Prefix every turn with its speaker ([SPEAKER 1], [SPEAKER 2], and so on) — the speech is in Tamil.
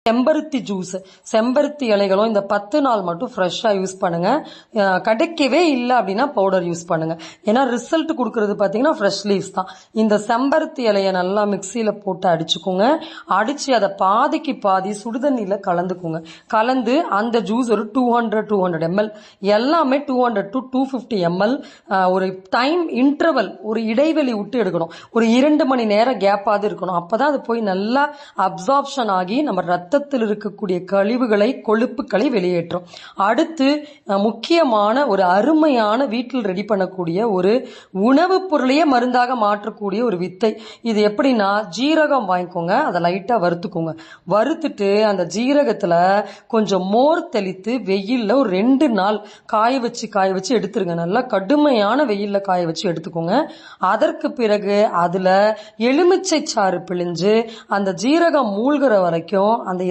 [SPEAKER 1] செம்பருத்தி ஜூஸ், செம்பருத்தி இலைகளும் இந்த 10 நாள் மட்டும் ஃப்ரெஷ்ஷாக யூஸ் பண்ணுங்க. கிடைக்கவே இல்லை அப்படின்னா பவுடர் யூஸ் பண்ணுங்க. ஏன்னா ரிசல்ட் கொடுக்கறது பார்த்தீங்கன்னா ஃப்ரெஷ் லீவ்ஸ் தான். இந்த செம்பருத்தி இலையை நல்லா மிக்சியில் போட்டு அடிச்சுக்கோங்க. அடித்து அதை பாதிக்கு பாதி சுடுதண்ணியில் கலந்துக்குங்க. கலந்து அந்த ஜூஸ் ஒரு 200 ml, எல்லாமே 200 to 250 ml ஒரு டைம் இன்டர்வல், ஒரு இடைவெளி விட்டு எடுக்கணும். ஒரு 2 மணி நேரம் கேப்பாவது இருக்கணும். அப்போதான் அது போய் நல்லா அப்சார்ப்ஷன் ஆகி நம்ம ரத்தத்தில் இருக்கக்கூடிய கழிவுகளை, கொழுப்புகளை வெளியேற்றும். அடுத்து முக்கியமான ஒரு அருமையான வீட்டில் ரெடி பண்ணக்கூடிய ஒரு உணவுப் பொருளையே மருந்தாக மாற்றக்கூடிய ஒரு வித்தை. இது எப்படின்னா, ஜீரகம் வாங்கிக்கோங்க, அதை லைட்டாக வறுத்துக்கோங்க. வறுத்துட்டு அந்த ஜீரகத்தில் கொஞ்சம் மோர் தெளித்து வெயிலில் ஒரு 2 நாள் காய வச்சு எடுத்துருங்க. நல்லா கடுமையான வெயிலில் காய வச்சு எடுத்துக்கோங்க. அதற்கு பிறகு அதில் எலுமிச்சை சாறு பிழிஞ்சு அந்த ஜீரகம் மூழ்கிற வரைக்கும் அந்த